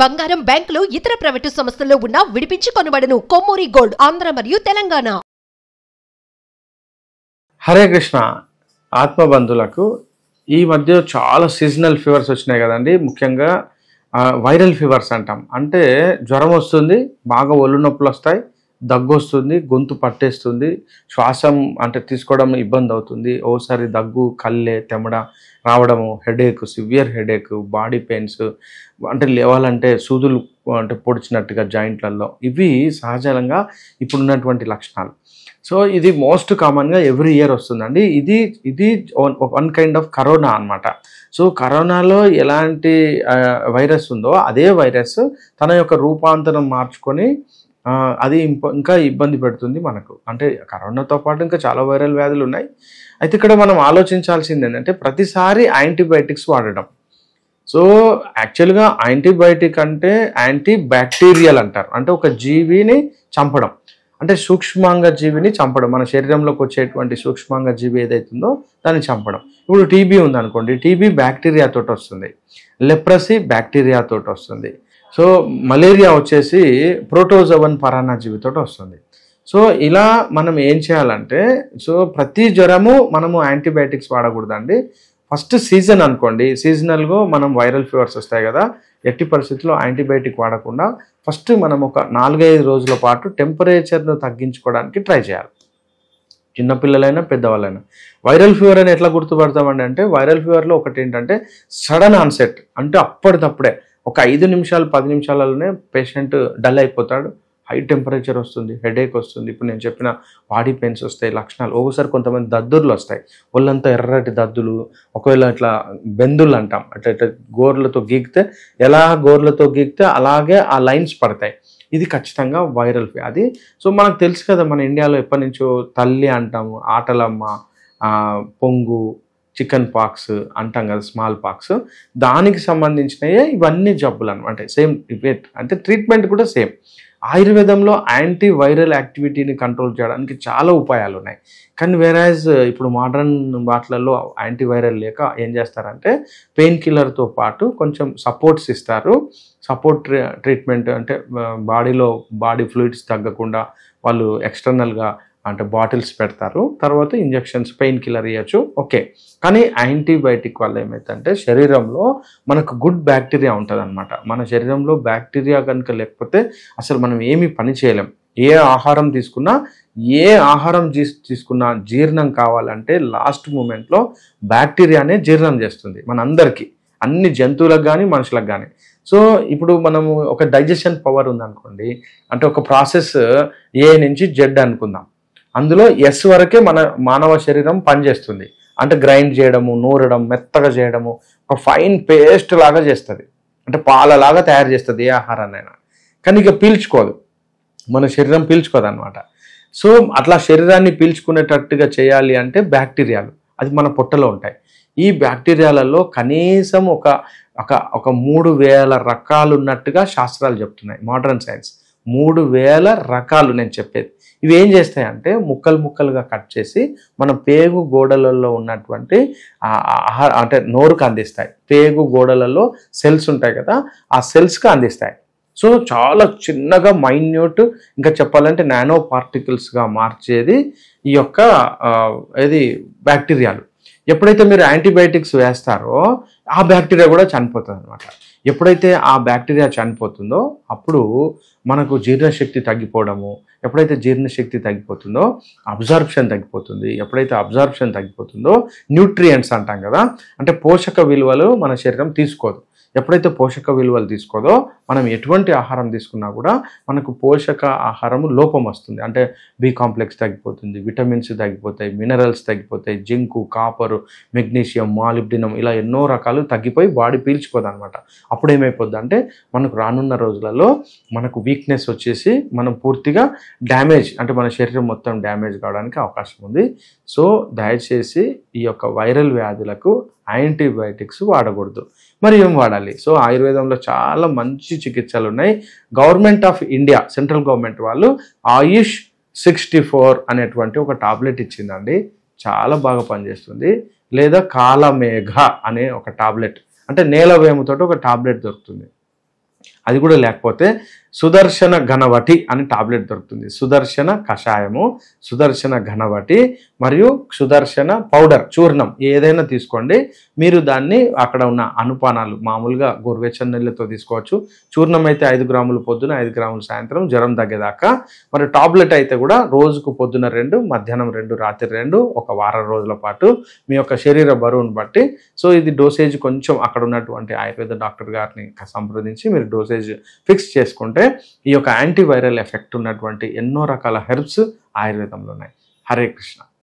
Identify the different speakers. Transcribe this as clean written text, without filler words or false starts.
Speaker 1: బంగారం బ్యాంకులు ఇతర ప్రైవేటు సంస్థల్లో ఉన్న విడిపించి కొనబడును. కొమ్మూరి గోల్డ్ ఆంధ్ర మరియు తెలంగాణ.
Speaker 2: హరే కృష్ణ. ఆత్మబంధులకు ఈ మధ్య చాలా సీజనల్ ఫీవర్స్ వచ్చినాయి కదండి. ముఖ్యంగా వైరల్ ఫీవర్స్ అంటాం. అంటే జ్వరం వస్తుంది, బాగా ఒళ్ళు నొప్పులు వస్తాయి, దగ్గు వస్తుంది, గొంతు పట్టేస్తుంది, శ్వాసం అంటే తీసుకోవడం ఇబ్బంది అవుతుంది, ఓసారి దగ్గు, కళ్ళే, తెమడ రావడము, headache, severe headache, body pains, అంటే లేవాలంటే సూదులు అంటే పొడిచినట్టుగా జాయింట్లలో. ఇవి సహజంగా ఇప్పుడున్నటువంటి లక్షణాలు. సో ఇది మోస్ట్ కామన్గా ఎవ్రీ ఇయర్ వస్తుందండి. ఇది వన్ కైండ్ ఆఫ్ కరోనా అనమాట. సో కరోనాలో ఎలాంటి వైరస్ ఉందో అదే వైరస్ తన యొక్క రూపాంతరం మార్చుకొని అది ఇంకా ఇబ్బంది పెడుతుంది మనకు. అంటే కరోనాతో పాటు ఇంకా చాలా వైరల్ వ్యాధులు ఉన్నాయి. అయితే ఇక్కడ మనం ఆలోచించాల్సింది ఏంటంటే ప్రతిసారి యాంటీబయాటిక్స్ వాడడం. సో యాక్చువల్గా యాంటీబయాటిక్ అంటే యాంటీ బ్యాక్టీరియల్ అంటారు. అంటే ఒక జీవిని చంపడం, అంటే సూక్ష్మాంగ జీవిని చంపడం, మన శరీరంలోకి వచ్చేటువంటి సూక్ష్మాంగ జీవి ఏదైతుందో దాన్ని చంపడం. ఇప్పుడు టీబీ ఉందనుకోండి, టీబీ బ్యాక్టీరియాతో వస్తుంది, లెప్రసీ బ్యాక్టీరియాతో వస్తుంది. సో మలేరియా వచ్చేసి ప్రోటోజోవన్ పరాన్నజీవితో వస్తుంది. సో ఇలా మనం ఏం చేయాలంటే, సో ప్రతి జ్వరము మనము యాంటీబయాటిక్స్ వాడకూడదండి. ఫస్ట్ సీజన్ అనుకోండి, సీజనల్గా మనం వైరల్ ఫీవర్స్ వస్తాయి కదా, ఎట్టి పరిస్థితుల్లో యాంటీబయాటిక్ వాడకుండా ఫస్ట్ మనం ఒక 4-5 రోజుల పాటు టెంపరేచర్ను తగ్గించుకోవడానికి ట్రై చేయాలి. చిన్నపిల్లలైనా పెద్దవాళ్ళైనా. వైరల్ ఫీవర్ అని ఎట్లా గుర్తుపడతామండి అంటే, వైరల్ ఫీవర్లో ఒకటి ఏంటంటే సడన్ ఆన్సెట్, అంటే అప్పటికప్పుడే ఒక 5 నిమిషాలు 10 నిమిషాలలోనే పేషెంట్ డల్ అయిపోతాడు, హై టెంపరేచర్ వస్తుంది, హెడేక్ వస్తుంది, ఇప్పుడు నేను చెప్పిన బాడీ పెయిన్స్ వస్తాయి, లక్షణాలు. ఒక్కోసారి కొంతమంది దద్దుర్లు వస్తాయి, ఒళ్ళంతా ఎర్రటి దద్దులు, ఒకవేళ ఇట్లా బెందులు అంటాం, అట్లా గోర్లతో గీకితే ఎలా గోర్లతో గీకితే అలాగే ఆ లైన్స్ పడతాయి. ఇది ఖచ్చితంగా వైరల్ వ్యాధి. సో మనకు తెలుసు కదా, మన ఇండియాలో ఎప్పటి నుంచో తల్లి అంటాము, ఆటలమ్మ, పొంగు, చికెన్ పాక్స్ అంటాం కదా, స్మాల్ పాక్స్, దానికి సంబంధించినవే ఇవన్నీ జబ్బులు అనమాట. సేమ్ అంటే ట్రీట్మెంట్ కూడా సేమ్. ఆయుర్వేదంలో యాంటీ వైరల్ యాక్టివిటీని కంట్రోల్ చేయడానికి చాలా ఉపాయాలు ఉన్నాయి. కానీ వేరాజ్ ఇప్పుడు మోడర్న్ వాటిలలో యాంటీవైరల్ లేక ఏం చేస్తారంటే పెయిన్ కిల్లర్తో పాటు కొంచెం సపోర్ట్స్ ఇస్తారు. సపోర్ట్ ట్రీట్మెంట్ అంటే బాడీ ఫ్లూయిడ్స్ తగ్గకుండా వాళ్ళు ఎక్స్టర్నల్గా అంటే బాటిల్స్ పెడతారు, తర్వాత ఇంజెక్షన్స్, పెయిన్ కిల్లర్ ఇవ్వచ్చు, ఓకే. కానీ యాంటీబయాటిక్ వల్ల ఏమైందంటే శరీరంలో మనకు గుడ్ బ్యాక్టీరియా ఉంటుంది అనమాట. మన శరీరంలో బ్యాక్టీరియా కనుక లేకపోతే అసలు మనం ఏమీ పని చేయలేం. ఏ ఆహారం తీసుకున్నా జీర్ణం కావాలంటే లాస్ట్ మూమెంట్లో బ్యాక్టీరియానే జీర్ణం చేస్తుంది మనందరికీ, అన్ని జంతువులకు కానీ మనుషులకు కానీ. సో ఇప్పుడు మనము ఒక డైజెషన్ పవర్ ఉందనుకోండి, అంటే ఒక ప్రాసెస్ ఏ నుంచి జెడ్ అనుకుందాం, అందులో ఎస్ వరకే మన మానవ శరీరం పనిచేస్తుంది. అంటే గ్రైండ్ చేయడము, నూరడం, మెత్తగా చేయడము, ఒక ఫైన్ పేస్ట్ లాగా చేస్తుంది, అంటే పాలలాగా తయారు చేస్తుంది ఏ ఆహారాన్నైనా. కానీ ఇక పీల్చుకోదు, మన శరీరం పీల్చుకోదు అనమాట. సో అట్లా శరీరాన్ని పీల్చుకునేటట్టుగా చేయాలి అంటే బ్యాక్టీరియాలు, అది మన పొట్టలో ఉంటాయి. ఈ బ్యాక్టీరియాలలో కనీసం ఒక 3000 రకాలు ఉన్నట్టుగా శాస్త్రాలు చెప్తున్నాయి, మోడర్న్ సైన్స్. 3000 రకాలు నేను చెప్పేది. ఇవి ఏం చేస్తాయంటే ముక్కలుగా కట్ చేసి మన పేగు గోడలలో ఉన్నటువంటి అంటే నోరుకు అందిస్తాయి. పేగు గోడలలో సెల్స్ ఉంటాయి కదా, ఆ సెల్స్కి అందిస్తాయి. సో చాలా చిన్నగా మైన్యూట్, ఇంకా చెప్పాలంటే నానో పార్టికల్స్గా మార్చేది ఈ యొక్క బ్యాక్టీరియాలు. ఎప్పుడైతే మీరు యాంటీబయాటిక్స్ వేస్తారో ఆ బ్యాక్టీరియా కూడా చనిపోతుంది అనమాట. ఎప్పుడైతే ఆ బ్యాక్టీరియా చనిపోతుందో అప్పుడు మనకు జీర్ణశక్తి తగ్గిపోవడము, ఎప్పుడైతే జీర్ణశక్తి తగ్గిపోతుందో అబ్జార్ప్షన్ తగ్గిపోతుంది. ఎప్పుడైతే అబ్జార్ప్షన్ తగ్గిపోతుందో న్యూట్రియంట్స్ అంటాం కదా, అంటే పోషక విలువలు మన శరీరం తీసుకోదు. ఎప్పుడైతే పోషక విలువలు తీసుకోదో మనం ఎటువంటి ఆహారం తీసుకున్నా కూడా మనకు పోషక ఆహారము లోపం వస్తుంది. అంటే బి కాంప్లెక్స్ తగ్గిపోతుంది, విటమిన్స్ తగ్గిపోతాయి, మినరల్స్ తగ్గిపోతాయి, జింకు, కాపరు, మెగ్నీషియం, మాలిబ్డినం, ఇలా ఎన్నో రకాలు తగ్గిపోయి బాడీ పీల్చుకోదు అనమాట. అప్పుడు ఏమైపోద్ది అంటే మనకు రానున్న రోజులలో మనకు వీక్నెస్ వచ్చేసి మనం పూర్తిగా డ్యామేజ్, అంటే మన శరీరం మొత్తం డ్యామేజ్ కావడానికి అవకాశం ఉంది. సో దయచేసి ఈ యొక్క వైరల్ వ్యాధులకు యాంటీబయాటిక్స్ వాడకూడదు. మరి ఏం వాడాలి? సో ఆయుర్వేదంలో చాలా మంచి చికిత్సలు ఉన్నాయి. Government of India, central government వాళ్ళు ఆయుష్ 64 అనేటువంటి ఒక టాబ్లెట్ ఇచ్చిందండి, చాలా బాగా పనిచేస్తుంది. లేదా కాలమేఘ అనే ఒక టాబ్లెట్, అంటే నేలవేముతో ఒక టాబ్లెట్ దొరుకుతుంది. అది కూడా లేకపోతే సుదర్శన ఘనవటి అని టాబ్లెట్ దొరుకుతుంది. సుదర్శన కషాయము, సుదర్శన ఘనవటి మరియు సుదర్శన పౌడర్ చూర్ణం ఏదైనా తీసుకోండి. మీరు దాన్ని అక్కడ ఉన్న అనుపానాలు మామూలుగా గోరువెచ్చని నీళ్ళతో తీసుకోవచ్చు. చూర్ణం అయితే 5 గ్రాములు పొద్దున, 5 గ్రాములు సాయంత్రం, జ్వరం తగ్గేదాకా. మరి టాబ్లెట్ అయితే కూడా రోజుకు పొద్దున 2, మధ్యాహ్నం 2, రాత్రి 2, ఒక వారం రోజుల పాటు మీ యొక్క శరీర బరువును బట్టి. సో ఇది డోసేజ్ కొంచెం అక్కడ ఉన్నటువంటి ఆయుర్వేద డాక్టర్ గారిని సంప్రదించి మీరు డోసేజ్ ఫిక్స్ చేసుకుంటే ఈ యొక్క యాంటీవైరల్ ఎఫెక్ట్ ఉన్నటువంటి ఎన్నో రకాల హెర్బ్స్ ఆయుర్వేదంలో ఉన్నాయి. హరే కృష్ణ.